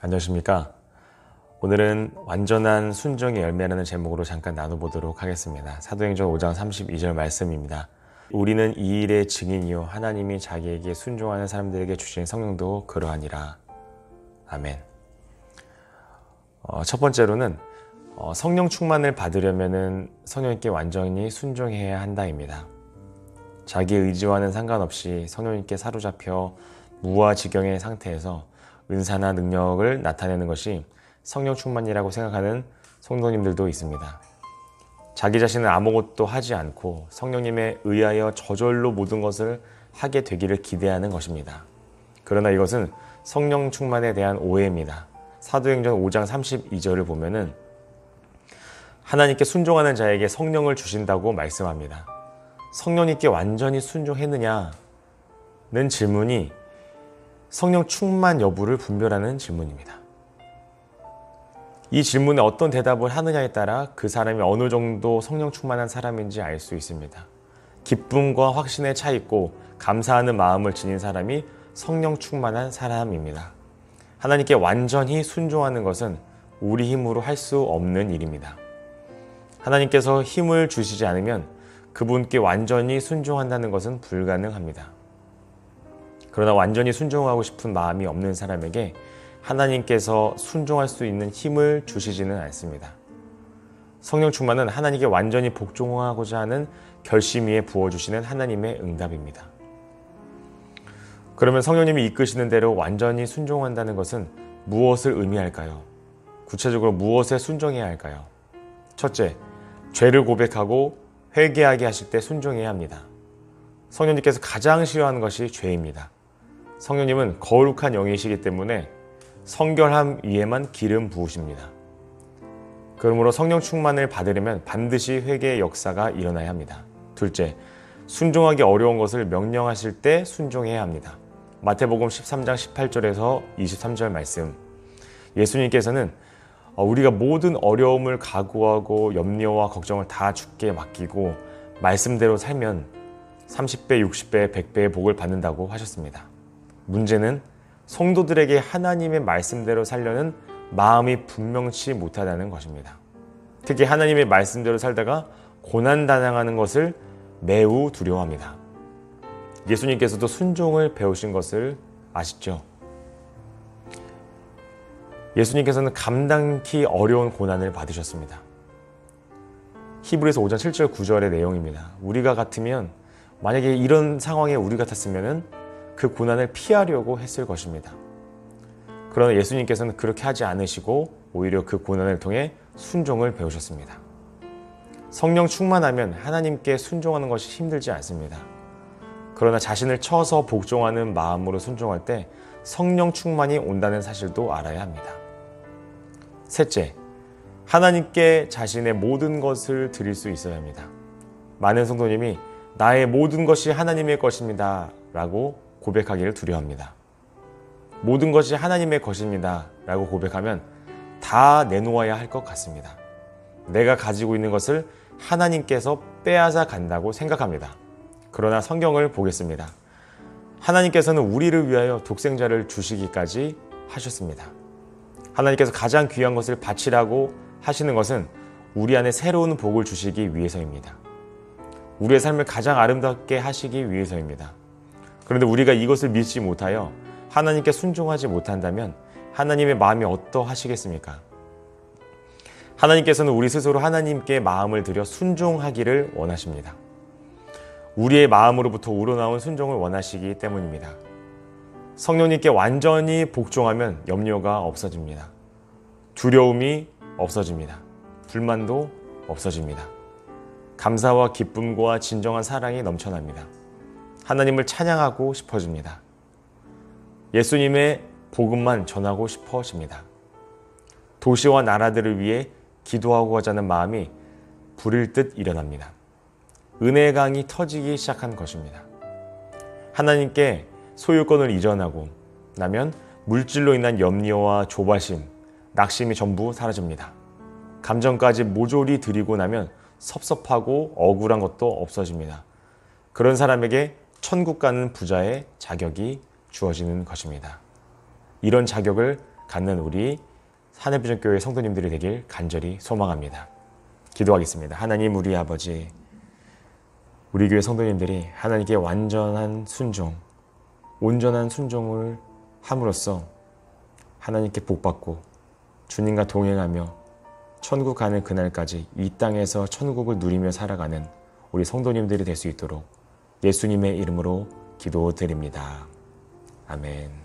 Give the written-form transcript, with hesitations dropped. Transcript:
안녕하십니까. 오늘은 완전한 순종의 열매라는 제목으로 잠깐 나눠보도록 하겠습니다. 사도행전 5장 32절 말씀입니다. 우리는 이 일의 증인이요 하나님이 자기에게 순종하는 사람들에게 주신 성령도 그러하니라. 아멘. 첫 번째로는 성령 충만을 받으려면 성령님께 완전히 순종해야 한다입니다. 자기 의지와는 상관없이 성령님께 사로잡혀 무아지경의 상태에서 은사나 능력을 나타내는 것이 성령 충만이라고 생각하는 성도님들도 있습니다. 자기 자신은 아무것도 하지 않고 성령님에 의하여 저절로 모든 것을 하게 되기를 기대하는 것입니다. 그러나 이것은 성령 충만에 대한 오해입니다. 사도행전 5장 32절을 보면은 하나님께 순종하는 자에게 성령을 주신다고 말씀합니다. 성령님께 완전히 순종했느냐는 질문이 성령 충만 여부를 분별하는 질문입니다. 이 질문에 어떤 대답을 하느냐에 따라 그 사람이 어느 정도 성령 충만한 사람인지 알 수 있습니다. 기쁨과 확신에 차 있고 감사하는 마음을 지닌 사람이 성령 충만한 사람입니다. 하나님께 완전히 순종하는 것은 우리 힘으로 할 수 없는 일입니다. 하나님께서 힘을 주시지 않으면 그분께 완전히 순종한다는 것은 불가능합니다. 그러나 완전히 순종하고 싶은 마음이 없는 사람에게 하나님께서 순종할 수 있는 힘을 주시지는 않습니다. 성령 충만은 하나님께 완전히 복종하고자 하는 결심 위에 부어주시는 하나님의 응답입니다. 그러면 성령님이 이끄시는 대로 완전히 순종한다는 것은 무엇을 의미할까요? 구체적으로 무엇에 순종해야 할까요? 첫째, 죄를 고백하고 회개하게 하실 때 순종해야 합니다. 성령님께서 가장 싫어하는 것이 죄입니다. 성령님은 거룩한 영이시기 때문에 성결함 위에만 기름 부으십니다. 그러므로 성령 충만을 받으려면 반드시 회개의 역사가 일어나야 합니다. 둘째, 순종하기 어려운 것을 명령하실 때 순종해야 합니다. 마태복음 13장 18절에서 23절 말씀. 예수님께서는 우리가 모든 어려움을 각오하고 염려와 걱정을 다 주께 맡기고 말씀대로 살면 30배, 60배, 100배의 복을 받는다고 하셨습니다. 문제는 성도들에게 하나님의 말씀대로 살려는 마음이 분명치 못하다는 것입니다. 특히 하나님의 말씀대로 살다가 고난당하는 것을 매우 두려워합니다. 예수님께서도 순종을 배우신 것을 아시죠? 예수님께서는 감당기 어려운 고난을 받으셨습니다. 히브리서 5장 7절 9절의 내용입니다. 우리가 같으면 만약에 이런 상황에 우리 같았으면 그 고난을 피하려고 했을 것입니다. 그러나 예수님께서는 그렇게 하지 않으시고 오히려 그 고난을 통해 순종을 배우셨습니다. 성령 충만하면 하나님께 순종하는 것이 힘들지 않습니다. 그러나 자신을 쳐서 복종하는 마음으로 순종할 때 성령 충만이 온다는 사실도 알아야 합니다. 셋째, 하나님께 자신의 모든 것을 드릴 수 있어야 합니다. 많은 성도님이 나의 모든 것이 하나님의 것입니다 라고 고백하기를 두려워합니다. 모든 것이 하나님의 것입니다 라고 고백하면 다 내놓아야 할 것 같습니다. 내가 가지고 있는 것을 하나님께서 빼앗아 간다고 생각합니다. 그러나 성경을 보겠습니다. 하나님께서는 우리를 위하여 독생자를 주시기까지 하셨습니다. 하나님께서 가장 귀한 것을 바치라고 하시는 것은 우리 안에 새로운 복을 주시기 위해서입니다. 우리의 삶을 가장 아름답게 하시기 위해서입니다. 그런데 우리가 이것을 믿지 못하여 하나님께 순종하지 못한다면 하나님의 마음이 어떠하시겠습니까? 하나님께서는 우리 스스로 하나님께 마음을 들여 순종하기를 원하십니다. 우리의 마음으로부터 우러나온 순종을 원하시기 때문입니다. 성령님께 완전히 복종하면 염려가 없어집니다. 두려움이 없어집니다. 불만도 없어집니다. 감사와 기쁨과 진정한 사랑이 넘쳐납니다. 하나님을 찬양하고 싶어집니다. 예수님의 복음만 전하고 싶어집니다. 도시와 나라들을 위해 기도하고자 하는 마음이 불일 듯 일어납니다. 은혜의 강이 터지기 시작한 것입니다. 하나님께 소유권을 이전하고 나면 물질로 인한 염려와 조바심, 낙심이 전부 사라집니다. 감정까지 모조리 드리고 나면 섭섭하고 억울한 것도 없어집니다. 그런 사람에게 천국 가는 부자의 자격이 주어지는 것입니다. 이런 자격을 갖는 우리 하늘비전교회 성도님들이 되길 간절히 소망합니다. 기도하겠습니다. 하나님, 우리 아버지, 우리 교회 성도님들이 하나님께 완전한 순종, 온전한 순종을 함으로써 하나님께 복받고 주님과 동행하며 천국 가는 그날까지 이 땅에서 천국을 누리며 살아가는 우리 성도님들이 될 수 있도록 예수님의 이름으로 기도드립니다. 아멘.